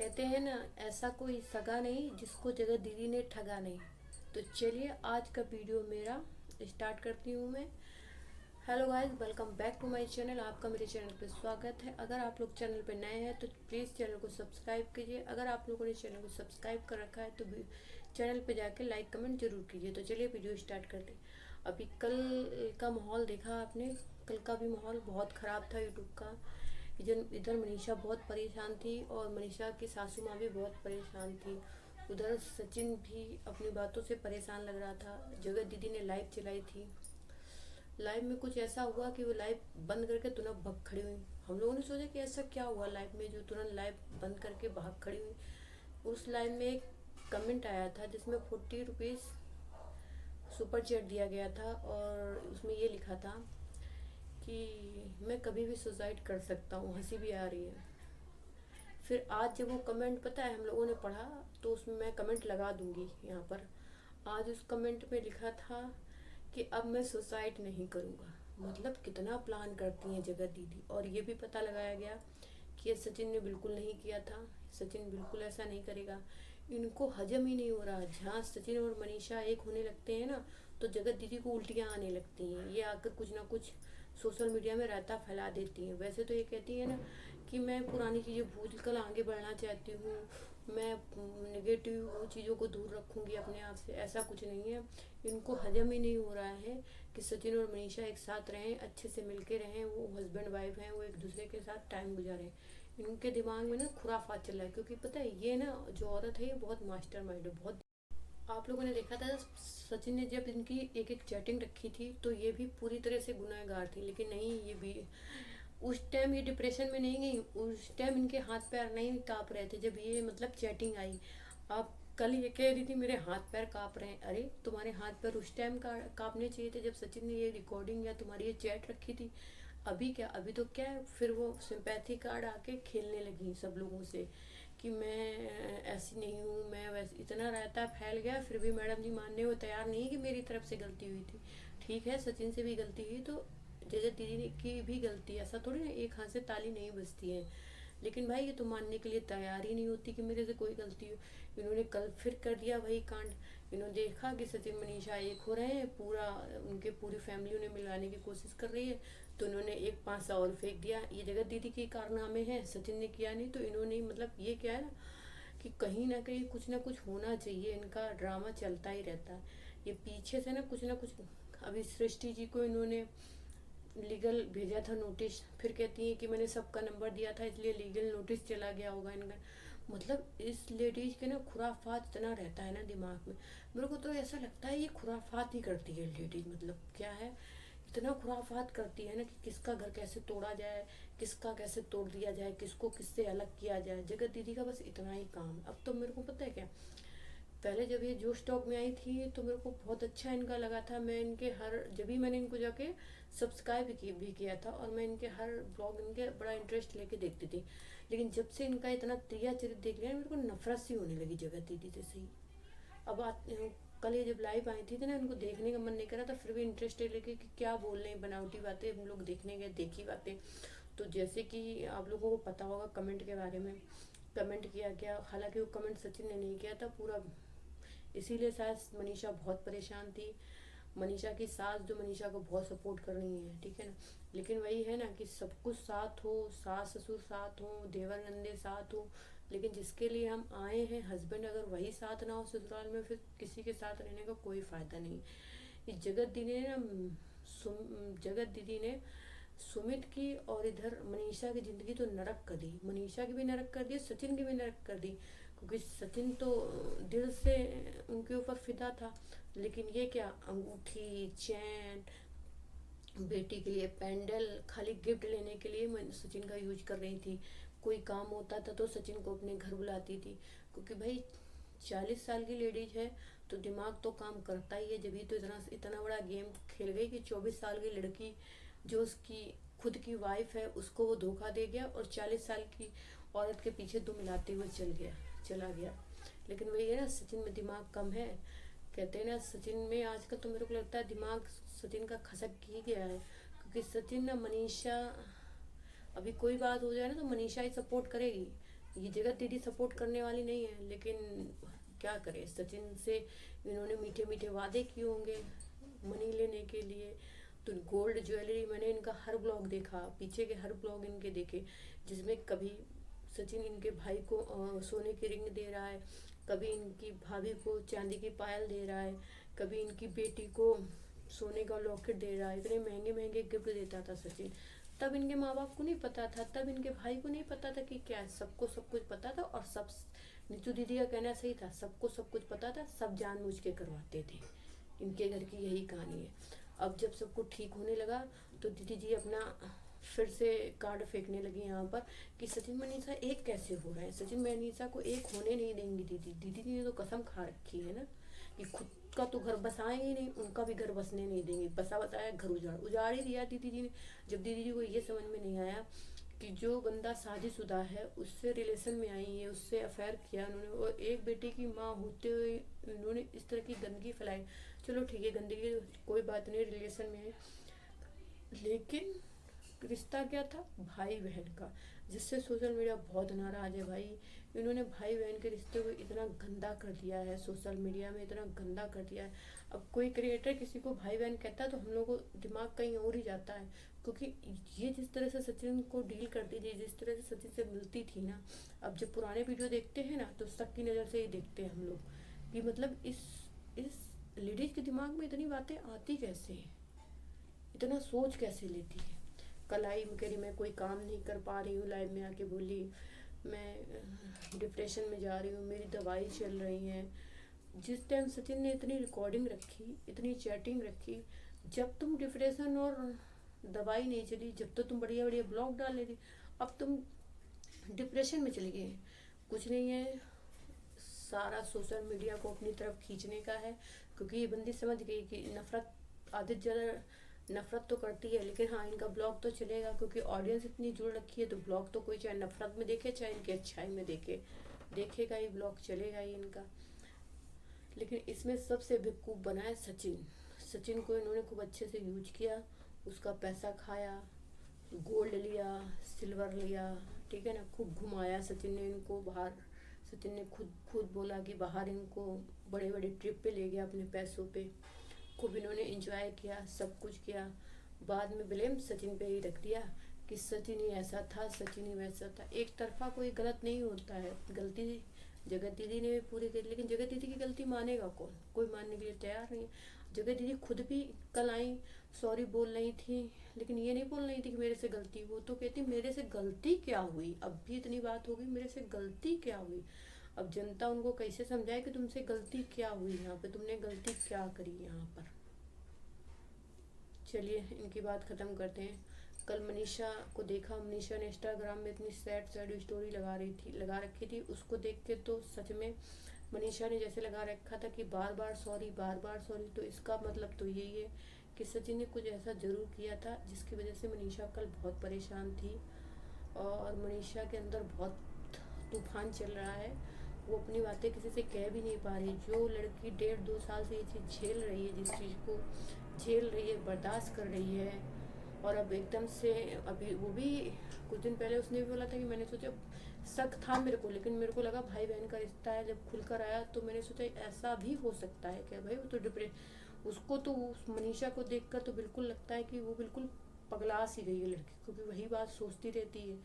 कहते हैं ना, ऐसा कोई सगा नहीं जिसको जगत दीदी ने ठगा नहीं। तो चलिए आज का वीडियो मेरा स्टार्ट करती हूँ मैं। Hello guys, welcome back to my channel. आपका मेरे चैनल पे स्वागत है। अगर आप लोग चैनल पे नए हैं तो प्लीज़ चैनल को सब्सक्राइब कीजिए। अगर आप लोगों ने चैनल को सब्सक्राइब कर रखा है तो चैनल पे जाके लाइक कमेंट जरूर कीजिए। तो चलिए वीडियो स्टार्ट करते हैं। अभी कल का माहौल देखा आपने? कल का भी माहौल बहुत ख़राब था यूट्यूब का। इधर इधर मनीषा बहुत परेशान थी और मनीषा की सासू माँ भी बहुत परेशान थी। उधर सचिन भी अपनी बातों से परेशान लग रहा था। जगत दीदी ने लाइव चलाई थी। लाइव में कुछ ऐसा हुआ कि वो लाइव बंद करके तुरंत भाग खड़ी हुई। हम लोगों ने सोचा कि ऐसा क्या हुआ लाइव में जो तुरंत लाइव बंद करके भाग खड़ी हुई। उस लाइव में एक कमेंट आया था जिसमें 40 रुपीज़ सुपर चैट दिया गया था और उसमें ये लिखा था कि मैं कभी भी सुसाइड कर सकता हूँ। हंसी भी आ रही है। फिर आज जब वो कमेंट पता है हम लोगों ने पढ़ा तो उसमें मैं कमेंट लगा दूंगी यहाँ पर। आज उस कमेंट में लिखा था कि अब मैं सुसाइड नहीं करूँगा। मतलब कितना प्लान करती हैं जगत दीदी। और ये भी पता लगाया गया कि ये सचिन ने बिल्कुल नहीं किया था। सचिन बिल्कुल ऐसा नहीं करेगा। इनको हजम ही नहीं हो रहा। जहाँ सचिन और मनीषा एक होने लगते हैं ना तो जगत दीदी को उल्टियाँ आने लगती हैं। ये आकर कुछ ना कुछ सोशल मीडिया में रायता फैला देती हैं। वैसे तो ये कहती है ना कि मैं पुरानी चीज़ें भूल कर आगे बढ़ना चाहती हूँ, मैं नेगेटिव चीज़ों को दूर रखूँगी अपने आप से। ऐसा कुछ नहीं है। इनको हजम ही नहीं हो रहा है कि सचिन और मनीषा एक साथ रहें, अच्छे से मिलके रहें। वो हस्बैंड वाइफ हैं, वो एक दूसरे के साथ टाइम गुजारें। इनके दिमाग में ना खुराफात चल रहा है। क्योंकि पता है ये ना जो औरत है ये बहुत मास्टर माइंड है। बहुत आप लोगों ने देखा था सचिन ने जब इनकी एक एक चैटिंग रखी थी तो ये भी पूरी तरह से गुनहगार थी। लेकिन नहीं, ये भी उस टाइम ये डिप्रेशन में नहीं गई। उस टाइम इनके हाथ पैर नहीं काँप रहे थे जब ये मतलब चैटिंग आई। आप कल ये कह रही थी मेरे हाथ पैर काँप रहे हैं। अरे तुम्हारे हाथ पैर उस टाइम का काँपने चाहिए थे जब सचिन ने ये रिकॉर्डिंग या तुम्हारी ये चैट रखी थी। अभी क्या, अभी तो क्या है, फिर वो सिंपैथी कार्ड आके खेलने लगी सब लोगों से कि मैं ऐसी नहीं हूँ, मैं वैसे। इतना रहता फैल गया फिर भी मैडम जी मानने को तैयार नहीं कि मेरी तरफ से गलती हुई थी। ठीक है, सचिन से भी गलती हुई तो जगत दीदी की भी गलती है। ऐसा थोड़ी ना एक हाथ से ताली नहीं बजती है। लेकिन भाई ये तो मानने के लिए तैयार ही नहीं होती कि मेरे से कोई गलती हो। इन्होंने कल फिर कर दिया वही कांड। इन्होंने देखा कि सचिन मनीषा एक हो रहे हैं, पूरा उनके पूरी फैमिली उन्हें मिलाने की कोशिश कर रही है तो इन्होंने एक पासा और फेंक दिया। ये जगत दीदी के कारनामे हैं, सचिन ने किया नहीं तो इन्होंने मतलब ये क्या है ना कि कहीं ना कहीं कुछ ना कुछ होना चाहिए। इनका ड्रामा चलता ही रहता है। ये पीछे से ना कुछ। अभी सृष्टि जी को इन्होंने लीगल भेजा था नोटिस। फिर कहती है कि मैंने सबका नंबर दिया था इसलिए लीगल नोटिस चला गया होगा इनका। मतलब इस लेडीज के ना खुराफात इतना रहता है ना दिमाग में। मेरे को तो ऐसा लगता है ये खुराफात ही करती है लेडीज। मतलब क्या है, इतना खुराफात करती है ना कि किसका घर कैसे तोड़ा जाए, किसका कैसे तोड़ दिया जाए, किसको किससे अलग किया जाए। जगत दीदी का बस इतना ही काम है। अब तो मेरे को पता है क्या, पहले जब ये जो स्टॉक में आई थी तो मेरे को बहुत अच्छा इनका लगा था। मैं इनके हर जब भी मैंने इनको जाके सब्सक्राइब भी किया था और मैं इनके हर ब्लॉग इनके बड़ा इंटरेस्ट लेके देखती थी। लेकिन जब से इनका इतना त्रिया चरित्र देख लिया मेरे को नफरत सी होने लगी जगत दीदी से सही। अब कल ये जब लाइव आई थी ना इनको देखने का मन नहीं करा था फिर भी इंटरेस्ट लेके कि क्या बोल रहे हैं, बनावटी बातें हम लोग देखने गए, देखी बातें। तो जैसे कि आप लोगों को पता होगा कमेंट के बारे में, कमेंट किया गया। हालांकि वो कमेंट सचिन ने नहीं किया था पूरा, इसीलिए शायद मनीषा बहुत परेशान थी। मनीषा की सास जो मनीषा को बहुत सपोर्ट कर रही है, ठीक है ना। लेकिन वही है ना कि सब कुछ साथ हो, सास ससुर साथ हो, देवर नंदे साथ हो, लेकिन जिसके लिए हम आए हैं हस्बैंड अगर वही साथ ना हो ससुराल में फिर किसी के साथ रहने का कोई फ़ायदा नहीं। इस जगत दीदी ने सुमित की और इधर मनीषा की ज़िंदगी तो नरक कर दी। मनीषा की भी नरक कर दी, सचिन की भी नरक कर दी। क्योंकि सचिन तो दिल से उनके ऊपर फिदा था। लेकिन ये क्या, अंगूठी, चैन, बेटी के लिए पेंडल, खाली गिफ्ट लेने के लिए मैं सचिन का यूज कर रही थी। कोई काम होता था तो सचिन को अपने घर बुलाती थी। क्योंकि भाई 40 साल की लेडीज है तो दिमाग तो काम करता ही है। जब भी तो इतना इतना बड़ा गेम खेल गई कि 24 साल की लड़की जो उसकी खुद की वाइफ है उसको वो धोखा दे गया और 40 साल की औरत के पीछे दुम मिलाते हुए चला गया। लेकिन वही है ना, सचिन में दिमाग कम है। कहते हैं ना सचिन में आजकल तो मेरे को लगता है दिमाग सचिन का खसक ही गया है। क्योंकि सचिन ना मनीषा, अभी कोई बात हो जाए ना तो मनीषा ही सपोर्ट करेगी। ये जगत दीदी सपोर्ट करने वाली नहीं है, लेकिन क्या करें, सचिन से इन्होंने मीठे मीठे वादे किए होंगे मनी लेने के लिए। तो गोल्ड ज्वेलरी, मैंने इनका हर ब्लॉग देखा, पीछे के हर ब्लॉग इनके देखे, जिसमें कभी सचिन इनके भाई को सोने की रिंग दे रहा है, कभी इनकी भाभी को चांदी की पायल दे रहा है, कभी इनकी बेटी को सोने का लॉकेट दे रहा है। इतने महंगे महंगे गिफ्ट देता था सचिन। तब इनके माँ बाप को नहीं पता था, तब इनके भाई को नहीं पता था कि क्या है। सबको सब कुछ पता था, और सब, नीतू दीदी का कहना सही था, सबको सब कुछ पता था, सब जानबूझ के करवाते थे। इनके घर की यही कहानी है। अब जब सबको ठीक होने लगा तो दीदी जी अपना फिर से कार्ड फेंकने लगी यहाँ पर कि सचिन मनीषा एक कैसे हो रहे हैं, सचिन मनीषा को एक होने नहीं देंगी दीदी। दीदी जी ने तो कसम खा रखी है ना कि खुद का तो घर बसाएंगे ही नहीं, उनका भी घर बसने नहीं देंगे। बसा बताया घर उजाड़ ही दिया दीदी जी ने। जब दीदी जी को ये समझ में नहीं आया कि जो बंदा शादीशुदा है, उससे रिलेशन में आई है, उससे अफेयर किया उन्होंने, और एक बेटे की माँ होते हुए उन्होंने इस तरह की गंदगी फैलाई। चलो ठीक है, गंदगी कोई बात नहीं, रिलेशन में है, लेकिन रिश्ता क्या था, भाई बहन का, जिससे सोशल मीडिया बहुत नाराज है भाई। इन्होंने भाई बहन के रिश्ते को इतना गंदा कर दिया है, सोशल मीडिया में इतना गंदा कर दिया है। अब कोई क्रिएटर किसी को भाई बहन कहता है तो हम लोग को दिमाग कहीं और ही जाता है, क्योंकि ये जिस तरह से सचिन को डील करती थी, जिस तरह से सचिन से मिलती थी ना, अब जब पुराने वीडियो देखते हैं ना तो शक की नज़र से ही देखते हैं हम लोग कि मतलब इस लेडीज के दिमाग में इतनी बातें आती कैसे हैं, इतना सोच कैसे लेती है। कल आई कह रही मैं कोई काम नहीं कर पा रही हूँ, लाइव में आके बोली मैं डिप्रेशन में जा रही हूँ, मेरी दवाई चल रही है। जिस टाइम सचिन ने इतनी रिकॉर्डिंग रखी, इतनी चैटिंग रखी, जब तुम डिप्रेशन और दवाई नहीं चली, जब तो तुम बढ़िया बढ़िया ब्लॉग डाल रही थी, अब तुम डिप्रेशन में चली गई। कुछ नहीं है, सारा सोशल मीडिया को अपनी तरफ खींचने का है, क्योंकि ये बंदी समझ गई कि नफरत आदत ज़्यादा, नफरत तो करती है, लेकिन हाँ इनका ब्लॉग तो चलेगा, क्योंकि ऑडियंस इतनी जुड़ रखी है, तो ब्लॉग तो कोई चाहे नफरत में देखे चाहे इनकी अच्छाई में देखेगा ही, ब्लॉग चलेगा ही इनका। लेकिन इसमें सबसे बेवकूफ़ बना है सचिन। सचिन को इन्होंने खूब अच्छे से यूज किया, उसका पैसा खाया, गोल्ड लिया, सिल्वर लिया, ठीक है ना, खूब घुमाया सचिन ने इनको बाहर। सचिन ने खुद बोला कि बाहर इनको बड़े बड़े ट्रिप पे ले गया अपने पैसों पे, खूब इन्होंने एंजॉय किया, सब कुछ किया। बाद में ब्लेम सचिन पे ही रख दिया कि सचिन ही ऐसा था, सचिन ही वैसा था। एक तरफा कोई गलत नहीं होता है, गलती जगत दीदी ने भी पूरी करी, लेकिन जगत दीदी की गलती मानेगा कौन, कोई मानने के लिए तैयार नहीं है। जगत दीदी खुद भी कल आई, सॉरी बोल रही थी, लेकिन ये नहीं बोल रही थी कि मेरे से गलती, वो तो कहती मेरे से गलती क्या हुई, अब भी इतनी बात हो गई, मेरे से गलती क्या हुई। अब जनता उनको कैसे समझाए कि तुमसे गलती क्या हुई, यहाँ पे तुमने गलती क्या करी यहाँ पर। चलिए इनकी बात ख़त्म करते हैं। कल मनीषा को देखा, मनीषा ने इंस्टाग्राम में इतनी सैड स्टोरी लगा रखी थी, उसको देख के तो सच में मनीषा ने जैसे लगा रखा था कि बार बार सॉरी, बार बार सॉरी। तो इसका मतलब तो यही है कि सचिन ने कुछ ऐसा ज़रूर किया था जिसकी वजह से मनीषा कल बहुत परेशान थी, और मनीषा के अंदर बहुत तूफान चल रहा है। वो अपनी बातें किसी से कह भी नहीं पा रही। जो लड़की 1.5-2 साल से ये चीज़ झेल रही है, जिस चीज़ को झेल रही है, बर्दाश्त कर रही है, और अब एकदम से, अभी वो भी कुछ दिन पहले उसने भी बोला था कि मैंने सोचा, शक था मेरे को, लेकिन मेरे को लगा भाई बहन का रिश्ता है, जब खुलकर आया तो मैंने सोचा ऐसा भी हो सकता है क्या भाई। वो तो उसको तो उस मनीषा को देखकर तो बिल्कुल लगता है कि वो बिल्कुल पगला सी गई है लड़की, क्योंकि वही बात सोचती रहती है,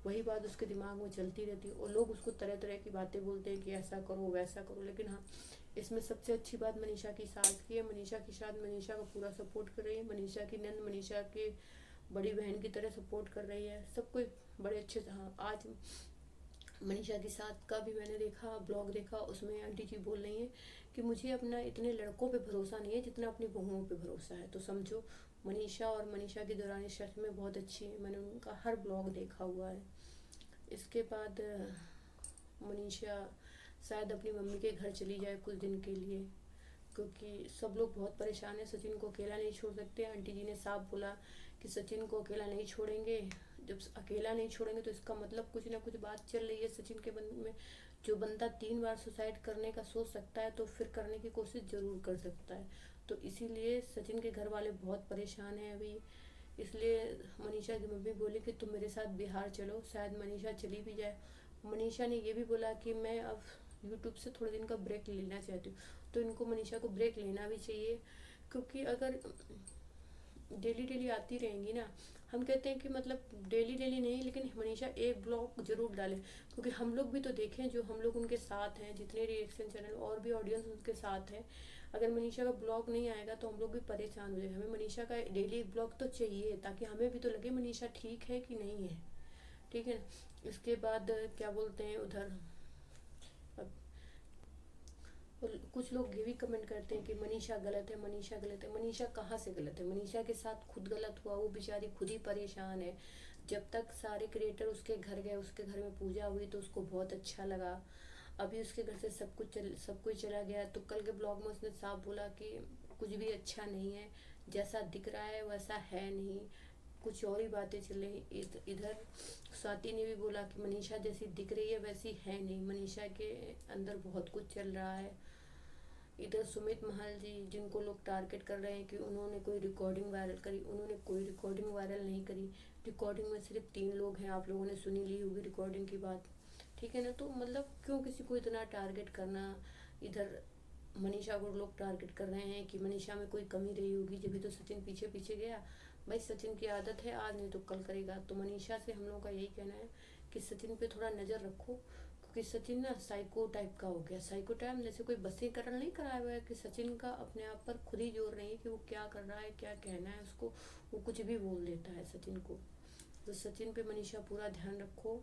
वही बात उसके दिमाग में चलती रहती है, और लोग उसको तरह तरह की बातें बोलते हैं कि ऐसा करो वैसा करो। लेकिन हाँ, इसमें सबसे अच्छी बात मनीषा की सास की है। मनीषा की सास मनीषा का पूरा सपोर्ट कर रही है, मनीषा की नंद मनीषा के बड़ी बहन की तरह सपोर्ट कर रही है, सब कोई बड़े अच्छे से। हाँ, आज मनीषा की साथ का भी मैंने देखा, ब्लॉग देखा, उसमें आंटी जी बोल रही हैं कि मुझे अपना इतने लड़कों पे भरोसा नहीं है जितना अपनी बहुओं पे भरोसा है। तो समझो मनीषा और मनीषा की दौरानी सच में बहुत अच्छी है, मैंने उनका हर ब्लॉग देखा हुआ है। इसके बाद मनीषा शायद अपनी मम्मी के घर चली जाए कुछ दिन के लिए, क्योंकि सब लोग बहुत परेशान हैं, सचिन को अकेला नहीं छोड़ सकते। आंटी जी ने साफ बोला कि सचिन को अकेला नहीं छोड़ेंगे। जब अकेला नहीं छोड़ेंगे तो इसका मतलब कुछ ना कुछ बात चल रही है सचिन के मन में। जो बंदा 3 बार सुसाइड करने का सोच सकता है तो फिर करने की कोशिश ज़रूर कर सकता है। तो इसीलिए सचिन के घर वाले बहुत परेशान हैं अभी। इसलिए मनीषा की मम्मी बोली कि तुम मेरे साथ बिहार चलो, शायद मनीषा चली भी जाए। मनीषा ने ये भी बोला कि मैं अब यूट्यूब से थोड़े दिन का ब्रेक लेना चाहती हूँ। तो इनको, मनीषा को ब्रेक लेना भी चाहिए, क्योंकि अगर डेली डेली आती रहेंगी ना, हम कहते हैं कि मतलब डेली डेली नहीं, लेकिन मनीषा एक ब्लॉग जरूर डालें, क्योंकि हम लोग भी तो देखें, जो हम लोग उनके साथ हैं, जितने रिएक्शन चैनल और भी ऑडियंस उनके साथ है, अगर मनीषा का ब्लॉग नहीं आएगा तो हम लोग भी परेशान हो जाएंगे। हमें मनीषा का डेली एक ब्लॉग तो चाहिए, ताकि हमें भी तो लगे मनीषा ठीक है कि नहीं है, ठीक है ना। इसके बाद क्या बोलते हैं उधर, और कुछ लोग ये भी कमेंट करते हैं कि मनीषा गलत है, मनीषा गलत है। मनीषा कहाँ से गलत है? मनीषा के साथ खुद गलत हुआ, वो बेचारी खुद ही परेशान है। जब तक सारे क्रिएटर उसके घर गए, उसके घर में पूजा हुई तो उसको बहुत अच्छा लगा। अभी उसके घर से सब कुछ चला गया, तो कल के ब्लॉग में उसने साफ बोला कि कुछ भी अच्छा नहीं है, जैसा दिख रहा है वैसा है नहीं, कुछ और ही बातें चल रही। इधर स्वाति ने भी बोला कि मनीषा जैसी दिख रही है वैसी है नहीं, मनीषा के अंदर बहुत कुछ चल रहा है। इधर सुमित महल जी, जिनको लोग टारगेट कर रहे हैं कि उन्होंने कोई रिकॉर्डिंग वायरल करी, उन्होंने कोई रिकॉर्डिंग वायरल नहीं करी। रिकॉर्डिंग में सिर्फ 3 लोग हैं, आप लोगों ने सुनी ली होगी रिकॉर्डिंग की बात, ठीक है ना। तो मतलब क्यों किसी को इतना टारगेट करना। इधर मनीषा को लोग टारगेट कर रहे हैं कि मनीषा में कोई कमी रही होगी, जब भी तो सचिन पीछे पीछे गया। भाई सचिन की आदत है, आज नहीं तो कल करेगा। तो मनीषा से हम लोगों का यही कहना है कि सचिन पे थोड़ा नज़र रखो, क्योंकि सचिन ना साइको टाइप का हो गया। साइको टाइप जैसे कोई वशीकरण नहीं कराया हुआ है, कि सचिन का अपने आप पर खुद ही जोर नहीं है कि वो क्या कर रहा है, क्या कहना है उसको, वो कुछ भी बोल देता है सचिन को। तो सचिन पे मनीषा पूरा ध्यान रखो।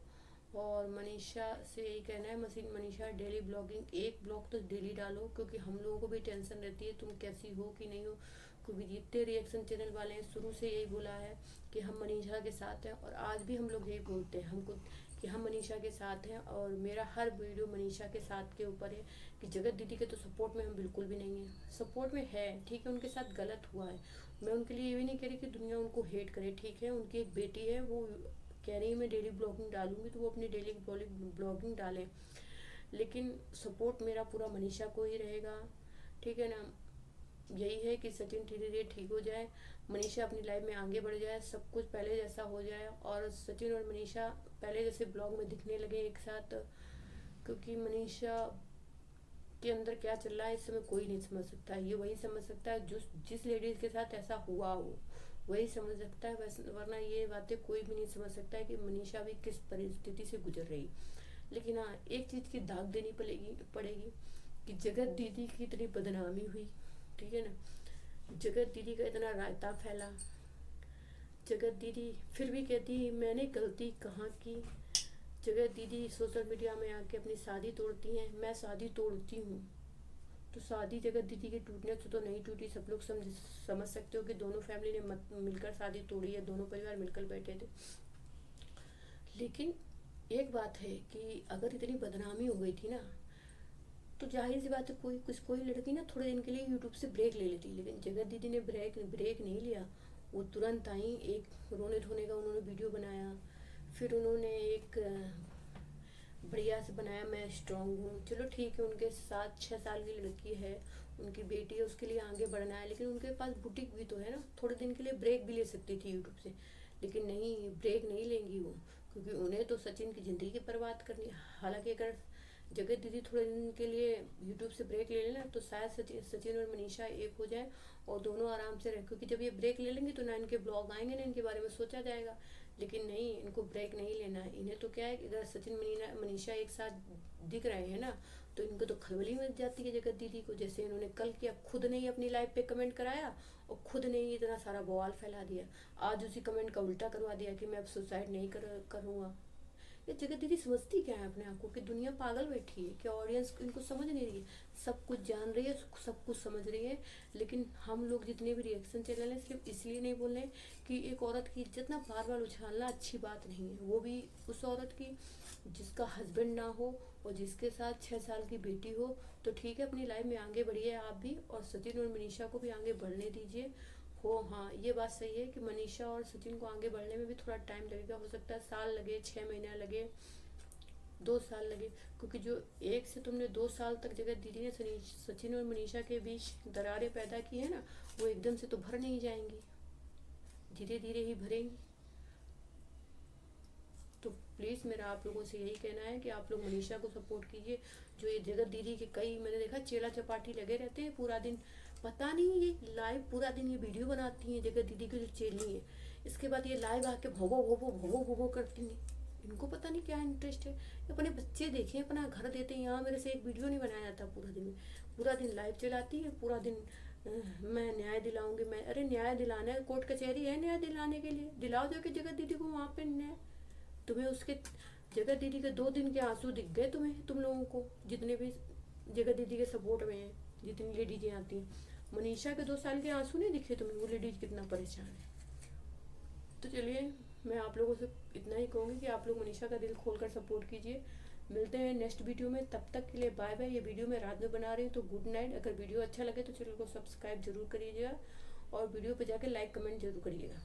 और मनीषा से यही कहना है, मनीषा डेली ब्लॉगिंग, एक ब्लॉग तो डेली डालो, क्योंकि हम लोगों को भी टेंशन रहती है तुम कैसी हो कि नहीं हो। क्योंकि जितने रिएक्शन चैनल वाले हैं शुरू से यही बोला है कि हम मनीषा के साथ हैं, और आज भी हम लोग यही बोलते हैं हमको कि हम मनीषा के साथ हैं। और मेरा हर वीडियो मनीषा के साथ के ऊपर है, कि जगत दीदी के तो सपोर्ट में हम बिल्कुल भी नहीं है। सपोर्ट में है, ठीक है, उनके साथ गलत हुआ है, मैं उनके लिए ये भी नहीं कह रही कि दुनिया उनको हेट करे, ठीक है, उनकी एक बेटी है, वो कह रही है मैं डेली ब्लॉगिंग डालूंगी, तो वो अपनी डेली ब्लॉगिंग डालें, लेकिन सपोर्ट मेरा पूरा मनीषा को ही रहेगा, ठीक है ना। यही है कि सचिन धीरे धीरे ठीक हो जाए, मनीषा अपनी लाइफ में आगे बढ़ जाए, सब कुछ पहले जैसा हो जाए, और सचिन और मनीषा पहले जैसे ब्लॉग में दिखने लगे एक साथ। क्योंकि मनीषा के अंदर क्या चल रहा है इस समय कोई नहीं समझ सकता है, ये वही समझ सकता है जिस लेडीज के साथ ऐसा हुआ हो, वही समझ सकता है, वरना ये बातें कोई भी नहीं समझ सकता है कि मनीषा भी किस परिस्थिति से गुजर रही। लेकिन हाँ, एक चीज़ की दाग देनी पड़ेगी कि जगत दीदी की इतनी बदनामी हुई, ठीक है ना, जगत दीदी का इतना रायता फैला, जगत दीदी फिर भी कहती है मैंने गलती कहाँ की। जगत दीदी सोशल मीडिया में आके अपनी शादी तोड़ती हैं, मैं शादी तोड़ती हूँ, तो शादी जगत दीदी के टूटने से तो नहीं टूटी। सब लोग समझ सकते हो कि दोनों फैमिली ने मिलकर शादी तोड़ी है, दोनों परिवार मिलकर बैठे थे। लेकिन एक बात है कि अगर इतनी बदनामी हो गई थी ना, तो जाहिर सी बात है कोई लड़की ना थोड़े दिन के लिए यूट्यूब से ब्रेक ले लेती। लेकिन जगत दीदी ने ब्रेक नहीं लिया, वो तुरंत आई, एक रोने धोने का उन्होंने वीडियो बनाया, फिर उन्होंने एक बढ़िया से बनाया मैं स्ट्रांग हूँ। चलो ठीक है, उनके साथ 6 साल की लड़की है, उनकी बेटी है, उसके लिए आगे बढ़ना है, लेकिन उनके पास बुटीक भी तो है ना, थोड़े दिन के लिए ब्रेक भी ले सकती थी यूट्यूब से। लेकिन नहीं, ब्रेक नहीं लेंगी वो, क्योंकि उन्हें तो सचिन की ज़िंदगी बर्बाद करनी है। हालांकि अगर जगत दीदी थोड़े दिन के लिए यूट्यूब से ब्रेक ले लेना तो शायद सचिन और मनीषा एक हो जाए और दोनों आराम से रहें, क्योंकि जब ये ब्रेक ले लेंगे तो ना इनके ब्लॉग आएंगे ना इनके बारे में सोचा जाएगा। लेकिन नहीं, इनको ब्रेक नहीं लेना है। इन्हें तो क्या है, इधर सचिन मनीषा एक साथ दिख रहे हैं ना, तो इनको तो खलबली मच जाती है जगत दीदी को, जैसे इन्होंने कल किया, खुद ने ही अपनी लाइव पे कमेंट कराया और खुद ने ही इतना सारा बवाल फैला दिया। आज उसी कमेंट का उल्टा करवा दिया कि मैं अब सुसाइड नहीं करूँगा। ये जगत दीदी समझती क्या है अपने आप को, कि दुनिया पागल बैठी है, कि ऑडियंस इनको समझ नहीं रही है, सब कुछ जान रही है, सब कुछ समझ रही है। लेकिन हम लोग जितने भी रिएक्शन चैनल हैं सिर्फ इसलिए नहीं बोल रहे कि एक औरत की इज्जत ना बार बार उछालना अच्छी बात नहीं है, वो भी उस औरत की जिसका हस्बैंड ना हो और जिसके साथ 6 साल की बेटी हो। तो ठीक है, अपनी लाइफ में आगे बढ़िए आप भी, और सचिन और मनीषा को भी आगे बढ़ने दीजिए। हो हाँ, ये बात सही है कि मनीषा और सचिन को आगे बढ़ने में भी थोड़ा टाइम लगेगा, हो सकता है साल लगे, 6 महीना लगे, 2 साल लगे, क्योंकि जो 1 से तुमने 2 साल तक जगह दीदी ने सचिन और मनीषा के बीच दरारें पैदा की है ना, वो एकदम से तो भर नहीं जाएंगी, धीरे धीरे ही भरेंगी। तो प्लीज़ मेरा आप लोगों से यही कहना है कि आप लोग मनीषा को सपोर्ट कीजिए। जो ये जगत दीदी के कई मैंने देखा चेला चपाटी लगे रहते हैं पूरा दिन, पता नहीं ये लाइव पूरा दिन ये वीडियो बनाती हैं जगत दीदी की जो चेली है, इसके बाद ये लाइव आके भोगो भोगो भोगो भोगो करती हैं। इनको पता नहीं क्या इंटरेस्ट है। अपने बच्चे देखें, अपना घर देते हैं। यहाँ मेरे से एक वीडियो नहीं बनाया जाता पूरा दिन में, पूरा दिन लाइव चलाती है, पूरा दिन मैं न्याय दिलाऊंगी। मैं अरे न्याय दिलाना है, कोर्ट कचहरी है न्याय दिलाने के लिए, दिलाओ जाके जगत दीदी को वहाँ पे न्याय। तुम्हें उसके जगत दीदी के 2 दिन के आंसू दिख गए तुम्हें, तुम लोगों को जितने भी जगत दीदी के सपोर्ट में हैं, जितनी लेडीजें आती हैं। मनीषा के 2 साल के आंसू नहीं दिखे तुम्हें? वो लेडीज कितना परेशान है। तो चलिए मैं आप लोगों से इतना ही कहूँगी कि आप लोग मनीषा का दिल खोलकर सपोर्ट कीजिए। मिलते हैं नेक्स्ट वीडियो में, तब तक के लिए बाय बाय। ये वीडियो मैं रात में बना रही हूँ तो गुड नाइट। अगर वीडियो अच्छा लगे तो चैनल को सब्सक्राइब जरूर करिएगा और वीडियो पे जाकर लाइक कमेंट जरूर करिएगा।